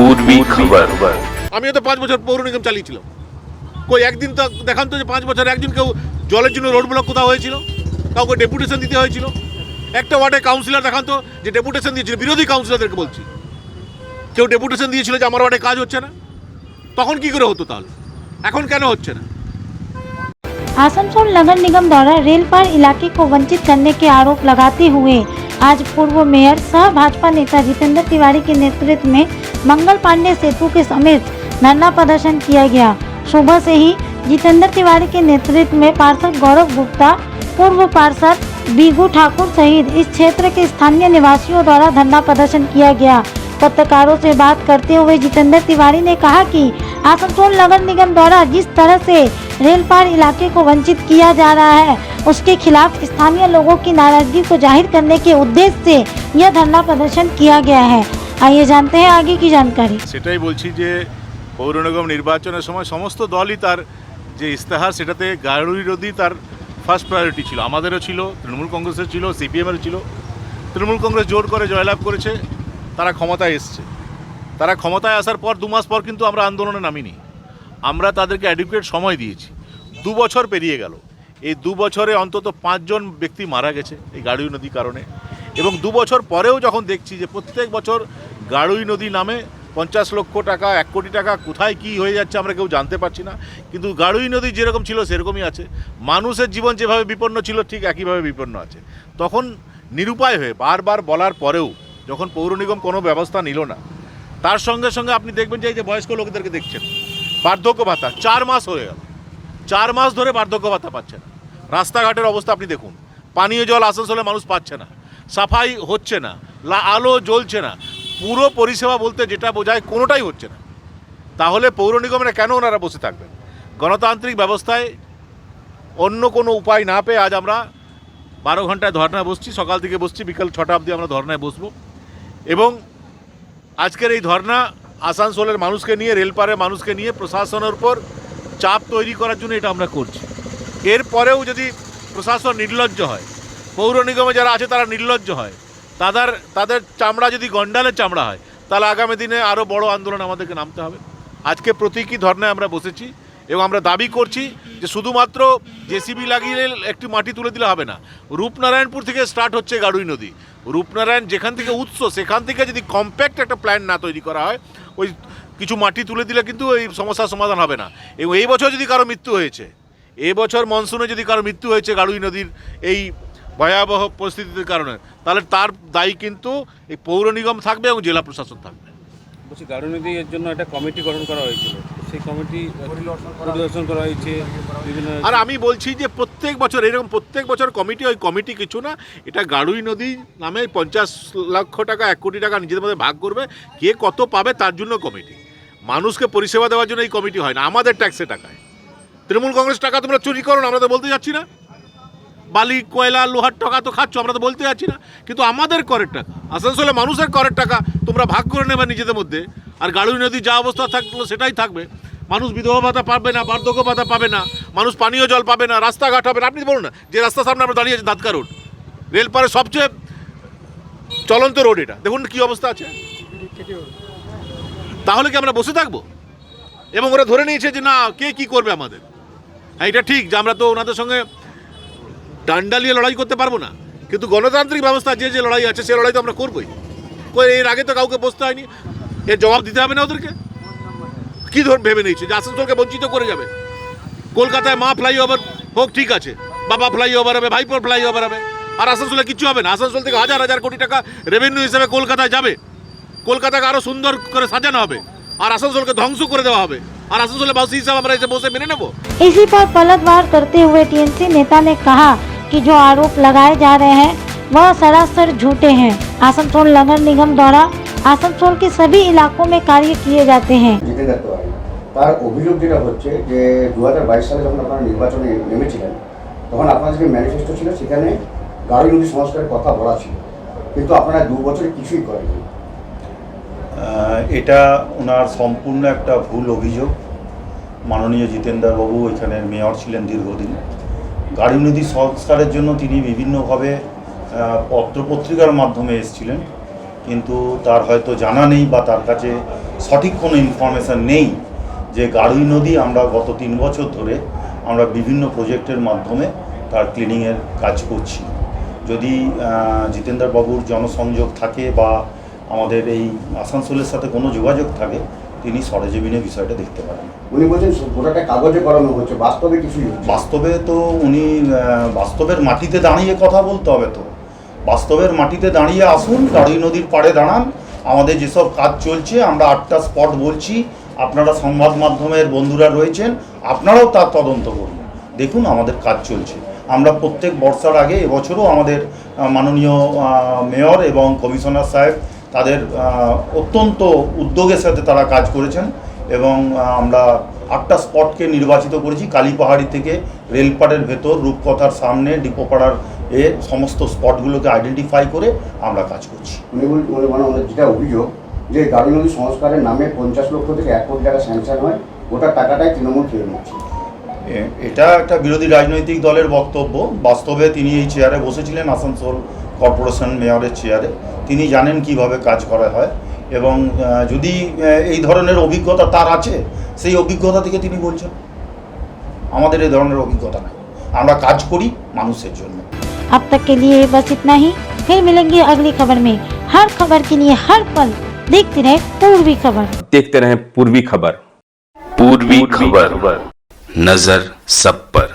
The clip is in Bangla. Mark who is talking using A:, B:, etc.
A: पूर्वी खबर।
B: আমিও তো 5 বছর পৌর নিগম চালিয়েছিলাম। কই একদিন তো দেখান তো যে 5 বছর একজন কেউ জলের জন্য রোড ব্লক কোথাও হয়েছিল, কাউকে ডেপুটেশন দিতে হয়েছিল? একটা ওয়ার্ডে কাউন্সিলর দেখান তো যে ডেপুটেশন দিয়েছিল, বিরোধী কাউন্সিলরদেরকে বলছি, কেউ ডেপুটেশন দিয়েছিল যে আমার ওয়ার্ডে কাজ হচ্ছে না? তখন কি করে হতো তাহলে? এখন কেন হচ্ছে না?
C: आसनसोल नगर निगम द्वारा रेल पार इलाके को वंचित करने के आरोप लगाते हुए आज पूर्व मेयर सह भाजपा नेता जितेंद्र तिवारी के नेतृत्व में मंगल पांडे सेतु के समेत धरना प्रदर्शन किया गया। सुबह से ही जितेंद्र तिवारी के नेतृत्व में पार्षद गौरव गुप्ता, पूर्व पार्षद बीगू ठाकुर सहित इस क्षेत्र के स्थानीय निवासियों द्वारा धरना प्रदर्शन किया गया। पत्रकारों से बात करते हुए जितेंद्र तिवारी ने कहा कि आसनसोल नगर निगम द्वारा जिस तरह से रेल पार इलाके को वंचित किया जा रहा है, उसके खिलाफ स्थानीय लोगों की नाराजगी को जाहिर करने के उद्देश्य से यह धरना प्रदर्शन किया गया है। आइए जानते हैं आगे की जानकारी।
B: সেটাই বলছি যে পৌর নিগম নির্বাচনের সময় সমস্ত দলই তার যে ইস্তেহার সেটাতে গাড়ুই নদী তার ফার্স্ট প্রায়োরিটি ছিল। আমাদেরও ছিল, তৃণমূল কংগ্রেসের ছিল, সিপিএমেরও ছিল। তৃণমূল কংগ্রেস জোর করে জয়লাভ করেছে, তারা ক্ষমতায় এসছে। তারা ক্ষমতায় আসার পর 2 মাস পর কিন্তু আমরা আন্দোলনে নামিনি। আমরা তাদেরকে অ্যাডিকুয়েট সময় দিয়েছি। 2 বছর পেরিয়ে গেল। এই 2 বছরে অন্তত 5 জন ব্যক্তি মারা গেছে এই গাড়ুই নদীর কারণে। এবং 2 বছর পরেও যখন দেখছি যে প্রত্যেক বছর গাড়ুই নদী নামে 50 লক্ষ টাকা, 1 কোটি টাকা কোথায় কি হয়ে যাচ্ছে আমরা কেউ জানতে পারছি না। কিন্তু গাড়ুই নদী যেরকম ছিল সেরকমই আছে। মানুষের জীবন যেভাবে বিপন্ন ছিল ঠিক একইভাবে বিপন্ন আছে। তখন নিরুপায় হয়ে বারবার বলার পরেও যখন পৌর নিগম কোনো ব্যবস্থা নিল না, তার সঙ্গে সঙ্গে আপনি দেখবেন যে এই যে বয়স্ক লোকদেরকে দেখছেন বার্ধক্য ভাতা 4 মাস হয়ে গেল, 4 মাস ধরে বার্ধক্য ভাতা পাচ্ছে না। রাস্তাঘাটের অবস্থা আপনি দেখুন, পানীয় জল আসানসোলে মানুষ পাচ্ছে না, সাফাই হচ্ছে না, আলো জ্বলছে না, পুরো পরিষেবা বলতে যেটা বোঝায় কোনোটাই হচ্ছে না। তাহলে পৌর নিগমের কেন ওনারা বসে থাকবেন? গণতান্ত্রিক ব্যবস্থায় অন্য কোনো উপায় না পেয়ে আজ আমরা 12 ঘন্টায় ধর্নায় বসছি। সকাল থেকে বসছি, বিকাল 6টা অবধি আমরা ধর্নায় বসবো। এবং আজকের এই ধর্না আসানসোলের মানুষকে নিয়ে, রেলপারের মানুষকে নিয়ে প্রশাসনের উপর চাপ তৈরি করার জন্য এটা আমরা করছি। এরপরেও যদি প্রশাসন নির্লজ্জ হয়, পৌর নিগমে যারা আছে তারা নির্লজ্জ হয়, তাদের চামড়া যদি গন্ডালের চামড়া হয়, তাহলে আগামী দিনে আরও বড় আন্দোলন আমাদেরকে নামতে হবে। আজকে প্রতীকী ধর্নায় আমরা বসেছি এবং আমরা দাবি করছি যে শুধুমাত্র জেসিবি লাগিয়ে একটু মাটি তুলে দিলে হবে না। রূপনারায়ণপুর থেকে স্টার্ট হচ্ছে গাড়ুই নদী। রূপনারায়ণ যেখান থেকে উৎস, সেখান থেকে যদি কম্প্যাক্ট একটা প্ল্যান না তৈরি করা হয়, ওই কিছু মাটি তুলে দিলে কিন্তু এই সমস্যার সমাধান হবে না। এবং এই বছর যদি কারো মৃত্যু হয়েছে, এই বছর মনসুনে যদি কারো মৃত্যু হয়েছে গাড়ুই নদীর এই ভয়াবহ পরিস্থিতির কারণে, তাহলে তার দায়ী কিন্তু এই পৌর নিগম থাকবে এবং জেলা প্রশাসন থাকবে।
D: বলছি গাড়ুই নদী এর জন্য একটা কমিটি গঠন করা হয়েছিল, সেই কমিটি পরিদর্শন করা হয়েছে বিভিন্ন।
B: আর আমি বলছি যে প্রত্যেক বছর এরকম প্রত্যেক বছর কমিটি, ওই কমিটি কিছু না, এটা গাড়ুই নদী নামে 50 লক্ষ টাকা, 1 কোটি টাকা নিজেদের মধ্যে ভাগ করবে, কে কত পাবে তার জন্য কমিটি। মানুষকে পরিষেবা দেওয়ার জন্য এই কমিটি হয় না, আমাদের ট্যাক্সের টাকায়। তৃণমূল কংগ্রেস টাকা তোমরা চুরি করো না, আমরা তো বলতে যাচ্ছি না। বালি, কয়লা, লোহার টাকা তো খাচ্ছ, আমরা তো বলতে যাচ্ছি না। কিন্তু আমাদের করের টাকা, আসানসোলে মানুষের করের টাকা তোমরা ভাগ করে নেবে নিজেদের মধ্যে। আর গাড়ুই নদীর যা অবস্থা থাকলো সেটাই থাকবে। মানুষ বিধবা ভাতা পাবে না, বার্ধক্য ভাতা পাবে না, মানুষ পানীয় জল পাবে না, রাস্তাঘাট হবে না। আপনি বলুন না, যে রাস্তার সামনে আমরা দাঁড়িয়ে আছি দাঁতকা রোড, রেলপারের সবচেয়ে চলন্ত রোড, এটা দেখুন কি অবস্থা আছে। তাহলে কি আমরা বসে থাকবো? এবং ওরা ধরে নিয়েছে যে না, কে কি করবে আমাদের। হ্যাঁ, এটা ঠিক যে আমরা তো ওনাদের সঙ্গে ডান্ডা নিয়ে লড়াই করতে পারবো না, কিন্তু গণতান্ত্রিক ব্যবস্থা যে লড়াই আছে সে লড়াই তো আমরা করবোই। এর আগে তো কাউকে বসতে হয়নি, এর জবাব দিতে হবে না ওদেরকে। কী ভেবে নিয়েছে যে আসানসোলকে বঞ্চিত করে যাবে? কলকাতায় মা ফ্লাইওভার হোক, ঠিক আছে, বাবা ফ্লাইওভার হবে, ভাইপোর ফ্লাইওভার হবে, আর আসানসোলে কিচ্ছু হবে না। আসানসোল থেকে হাজার হাজার কোটি টাকা রেভিনিউ হিসেবে কলকাতায় যাবে, কলকাতাকে আরও সুন্দর করে সাজানো হবে, আর আসানসোলকে ধ্বংস করে দেওয়া হবে। আর আসানসোলে বাসী হিসাবে আমরা এসে বসে মেনে নেব?
C: इसी पर पलटवार करते हुए टीएमसी नेता ने कहा कि जो आरोप लगाए जा रहे हैं वह सरासर झूठे हैं। आसनसोल नगर निगम द्वारा आसनसोल के सभी इलाकों में कार्य किए जाते हैं।
E: তার অভিযোগ যেটা হচ্ছে যে 2022 সালে যখন আপনারা নির্বাচনে নেমেছিলেন, তখন আপনাদের যে ম্যানিফেস্টো ছিল সেখানে গাড়ুই নদী সংস্কারের কথা বলা ছিল, কিন্তু আপনারা 2 বছরে কিছুই করেননি।
F: এটা ওনার সম্পূর্ণ একটা ভুল অভিযোগ। মাননীয় জিতেন্দ্রবাবু এখানের মেয়র ছিলেন দীর্ঘদিন। গাড়ুই নদী সংস্কারের জন্য তিনি বিভিন্নভাবে পত্রপত্রিকার মাধ্যমে এসেছিলেন, কিন্তু তার হয়তো জানা নেই বা তার কাছে সঠিক কোনো ইনফরমেশান নেই যে গাড়ুই নদী আমরা গত 3 বছর ধরে আমরা বিভিন্ন প্রজেক্টের মাধ্যমে তার ক্লিনিংয়ের কাজ করছি। যদি জিতেন্দ্রবাবুর জনসংযোগ থাকে বা আমাদের এই আসানসোলের সাথে কোনো যোগাযোগ থাকে, তিনি সরেজমিনে বিষয়টা দেখতে পারেন।
E: উনি বলছেন গোটাটা কাগজে করানো হচ্ছে, বাস্তবে কিছুই হচ্ছে না।
F: বাস্তবে তো উনি বাস্তবের মাটিতে দাঁড়িয়ে কথা বলতে হবে। তো বাস্তবের মাটিতে দাঁড়িয়ে আসুন, গাড়ুই নদীর পাড়ে দাঁড়ান। আমাদের যেসব কাজ চলছে, আমরা 8টা স্পট বলছি, আপনারা সংবাদ মাধ্যমের বন্ধুরা রয়েছেন, আপনারাও তার তদন্ত করুন, দেখুন আমাদের কাজ চলছে। আমরা প্রত্যেক বর্ষার আগে এবছরও আমাদের মাননীয় মেয়র এবং কমিশনার সাহেব তাদের অত্যন্ত উদ্যোগের সাথে তারা কাজ করেছেন এবং আমরা 8টা স্পটকে নির্বাচিত করেছি। কালীপাহাড়ি থেকে রেলপাড়ের ভেতর, রূপকথার সামনে, ডিপোপাড়ার সমস্ত স্পটগুলোকে আইডেন্টিফাই করে আমরা কাজ করছি।
E: উনি মানে যেটা অভিযোগ যে গাড়ুই নদী সংস্কারের নামে 50 লক্ষ থেকে 1 কোটি টাকা স্যাংশন হয়, গোটা টাকাটাই তৃণমূল খেয়ে নিচ্ছে।
F: এটা একটা বিরোধী রাজনৈতিক দলের বক্তব্য। বাস্তবে তিনি এই চেয়ারে বসেছিলেন, আসানসোল কর্পোরেশন মেয়রের চেয়ারে। তিনি জানেন কিভাবে কাজ করা হয় এবং যদি এই ধরনের অভিজ্ঞতা তার আছে, সেই অভিজ্ঞতা থেকে তিনি বলছেন। আমাদের এই ধরনের অভিজ্ঞতা নাই, আমরা কাজ করি মানুষের জন্য।
C: अब तक के लिए बस इतना ही। फिर मिलेंगे अगली खबर में। हर खबर के लिए हर पल देखते रहे पूर्वी खबर।
A: देखते रहें पूर्वी खबर।
G: पूर्वी खबर, नजर सब पर।